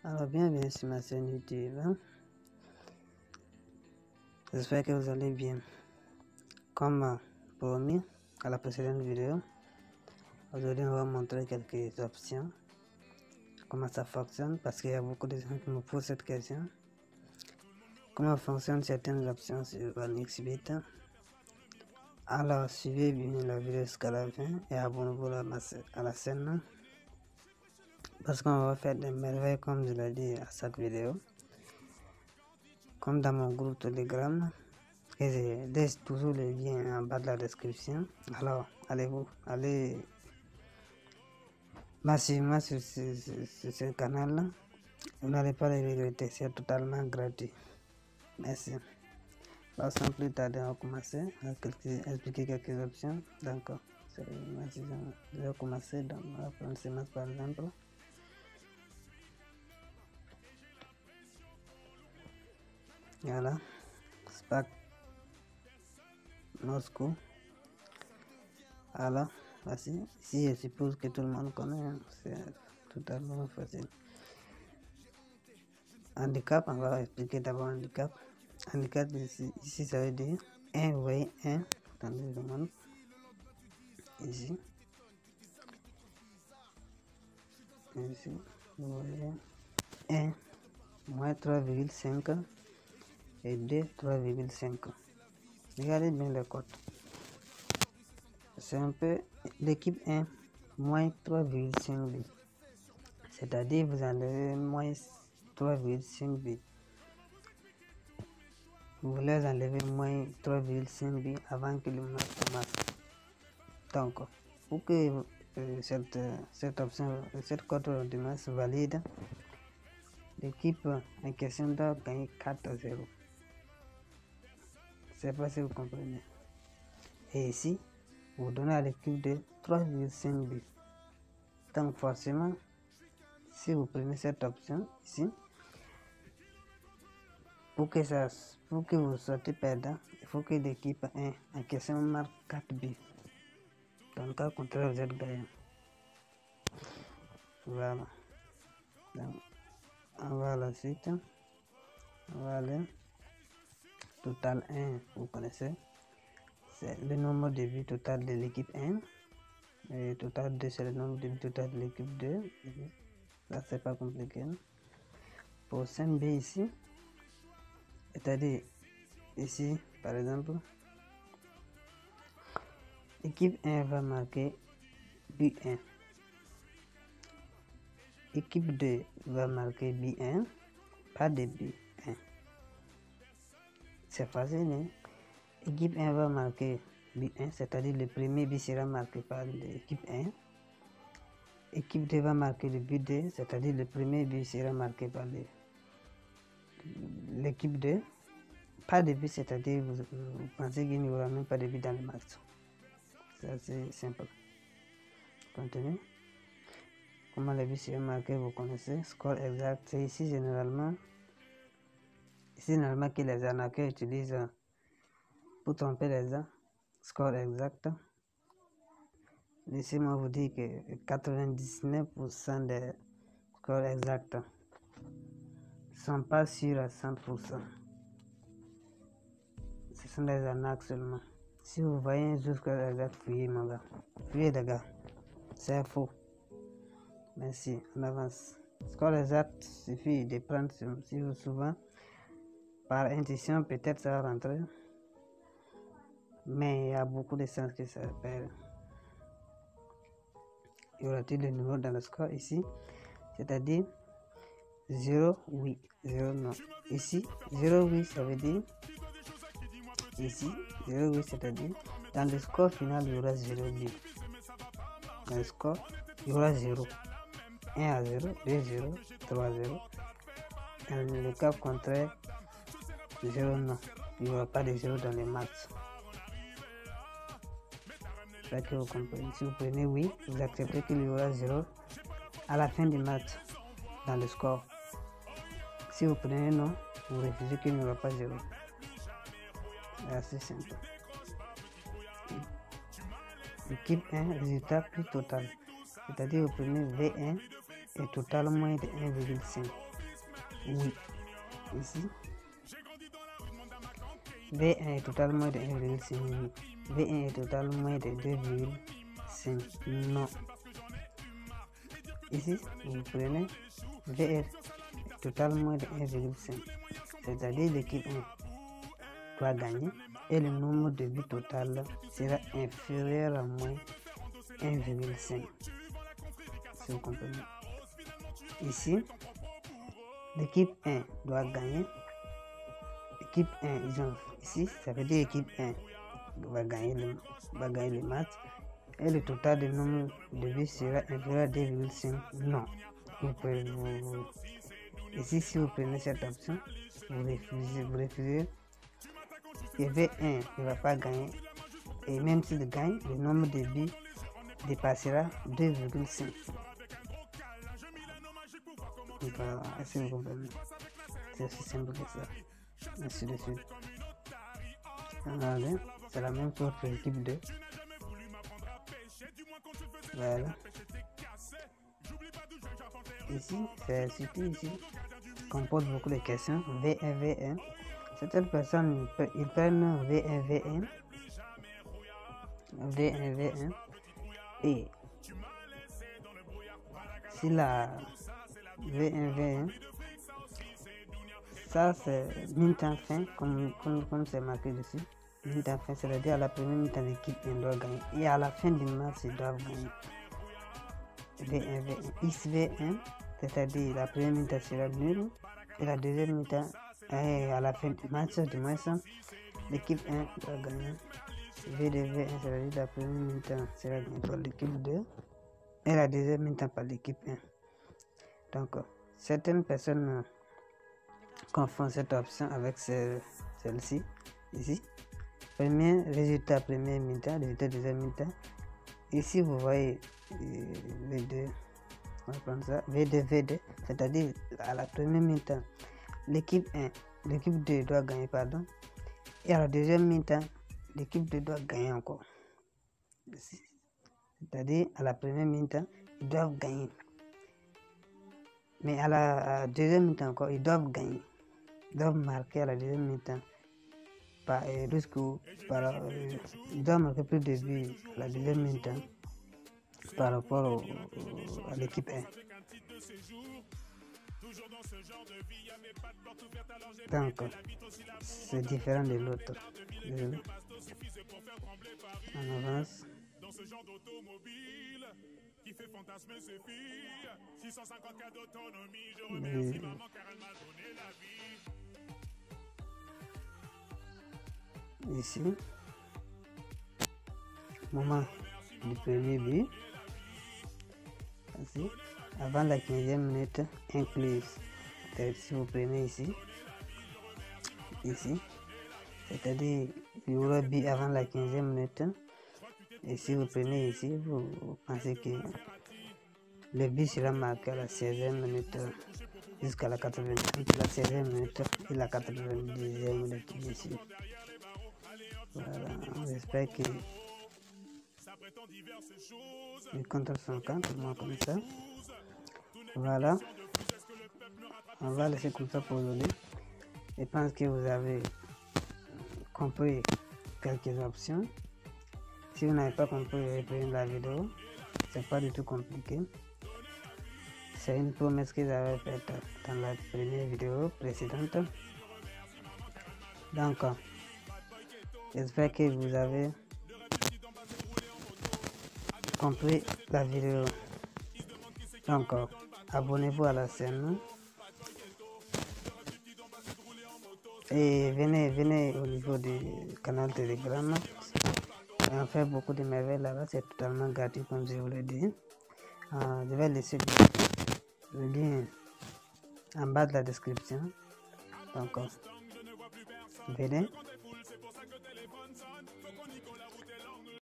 Alors bienvenue sur ma chaîne YouTube. J'espère que vous allez bien. Comme promis à la précédente vidéo, aujourd'hui on va montrer quelques options, comment ça fonctionne, parce qu'il y a beaucoup de gens qui me posent cette question. Comment fonctionnent certaines options sur OneXBet. Alors suivez bien la vidéo jusqu'à la fin et abonnez-vous à la chaîne, parce qu'on va faire des merveilles comme je l'ai dit à chaque vidéo. Comme dans mon groupe Telegram, et je laisse toujours le lien en bas de la description. Alors allez massivement sur ce canal-là. Vous n'allez pas le regretter, c'est totalement gratuit. Merci. Sans plus tarder, on va commencer à expliquer quelques options. Donc, je vais commencer. Donc, on va prendre ce match par exemple. Voilà, SPAC Moscou. Alors, voici. Ici, je suppose que tout le monde connaît. C'est totalement facile. Handicap, on va expliquer d'abord handicap. Handicap, ici ça veut dire 1, vous voyez 1, attendez, je montre. Ici, vous voyez 1, moins 3,5 et 2, 3,5. Regardez bien le code. C'est un peu l'équipe 1, moins 3,5 bits. C'est-à-dire vous enlevez moins 3,5 bits. Vous voulez enlever moins 3,5 bits avant que le match commence. Donc, pour que cette option, cette code de match valide, l'équipe en question doit gagner 4-0. C'est pas si vous comprenez. Et ici, vous donnez à l'équipe de 3,5 bits. Donc forcément, si vous prenez cette option ici, pour que vous sortez perdant, il faut que l'équipe 1 en question marque 4 bits. Dans le cas contraire, vous êtes gagnant. Voilà. Donc, on va à la suite. On va aller. Total 1, vous connaissez. C'est le nombre de buts total de l'équipe 1. Et total 2, c'est le nombre de buts total de l'équipe 2. Ça, c'est pas compliqué. Pour 5 buts ici, c'est-à-dire ici, par exemple, équipe 1 va marquer but 1. Équipe 2 va marquer but 1, pas de but 1. C'est facile, hein? Équipe 1 va marquer but 1, c'est-à-dire le premier but sera marqué par l'équipe 1. Équipe 2 va marquer le but 2, c'est-à-dire le premier but sera marqué par l'équipe 2. Pas de but, c'est-à-dire vous pensez qu'il n'y aura même pas de but dans le match. C'est assez simple. Continue. Comment les buts seront marqués, vous connaissez. Score exact, c'est ici généralement que les arnaqueurs utilisent pour tromper les gens. Score exact. Laissez-moi vous dire que 99% des scores exacts ne sont pas sûrs à 100%. Ce sont des arnaques seulement. Si vous voyez un score exact, fuyez mon gars. Fuyez les gars. C'est faux. Merci, on avance. Score exact, suffit de prendre si vous souvent. Par intuition, peut-être ça va rentrer. Mais il y a beaucoup de chances que ça perd. Y aura-t-il le numéro dans le score ici? C'est-à-dire 0, oui, 0, non. Ici, 0, oui, ça veut dire. Ici, 0, oui, c'est-à-dire. Dans le score final, il y aura 0 but. Dans le score, il y aura 0. 1 à 0, 2 0, 3 0. Dans le cas contraire, 0 non. Il n'y aura pas de 0 dans les matchs. C'est que vous comprenez. Si vous prenez oui, vous acceptez qu'il y aura 0 à la fin du match dans le score. Si vous prenez non, vous refusez qu'il n'y aura pas 0. C'est assez simple. Équipe 1, résultat plus total. C'est-à-dire vous prenez V1 et total moins de 1,5. oui. Ici, V1 est total moins de 1,5 oui. V1 est total moins de 2,5 non. Ici, vous prenez VR total moins de 1,5, c'est-à-dire l'équipe 1 doit gagner et le nombre de buts total sera inférieur à moins 1,5. Si vous comprenez. Ici, l'équipe 1 doit gagner. L'équipe 1, ici, ça veut dire l'équipe 1 va gagner le match. Et le total de nombre de buts sera inférieur à 2,5 non. Ici, si vous prenez cette option, vous refusez. Et V1 ne va pas gagner. Et même s'il gagne, le nombre de buts dépassera 2,5. Voilà, est-ce que vous comprenez? C'est aussi simple que ça. Ainsi de suite. Regardez, c'est la même chose pour l'équipe 2. Voilà. Ici, c'est surtout ici qu'on pose beaucoup de questions. V1, V1. Certaines personnes, ils prennent V1, V1. V1, V1. Et si la V1, V1, ça c'est mi-temps fin, comme c'est marqué dessus. Mi-temps fin, c'est-à-dire à la première mi-temps, l'équipe 1 doit gagner. Et à la fin du match, ils doivent gagner. V1, V1. XV1, c'est-à-dire la première mi-temps sera nulle. Et la deuxième mi-temps, à la fin du match, du moins, l'équipe 1 doit gagner. V2, V1, c'est-à-dire la première mi-temps sera gagnée par l'équipe 2. Et la deuxième mi-temps par l'équipe 1. Donc, certaines personnes confondent cette option avec celle-ci, ici. Premier résultat, première mi-temps, résultat, deuxième mi-temps. Ici, vous voyez les deux. On va prendre ça. V2, V2, c'est-à-dire à la première mi-temps, l'équipe 2 doit gagner, pardon. Et à la deuxième mi-temps, l'équipe 2 doit gagner encore. C'est-à-dire à la première mi-temps, ils doivent gagner. Mais à la deuxième mi-temps encore, ils doivent gagner. Ils doivent marquer à la deuxième mi-temps. Ils doivent marquer plus de buts à la deuxième mi-temps par rapport à l'équipe 1. Donc, c'est différent de l'autre. On avance. Ici, moment du premier but. Ici, avant la 15e minute incluse. Si vous prenez ici, c'est-à-dire il y aura but avant la 15e minute. Et si vous prenez ici, vous pensez que le but sera marqué à la 16e minute jusqu'à la 16e minute et la 90e minute ici. Voilà, j'espère que les compteurs sont complètement comme ça. Voilà, on va laisser comme ça pour aujourd'hui. Je pense que vous avez compris quelques options. Si vous n'avez pas compris, reprenez la vidéo. C'est pas du tout compliqué. C'est une promesse que j'avais faite dans la première vidéo précédente. Donc, j'espère que vous avez compris la vidéo. Donc, abonnez-vous à la chaîne. Et venez au niveau du canal Telegram. On fait beaucoup de merveilles là-bas, c'est totalement gratuit comme je vous l'ai dit. Je vais laisser le lien en bas de la description. Donc, venez.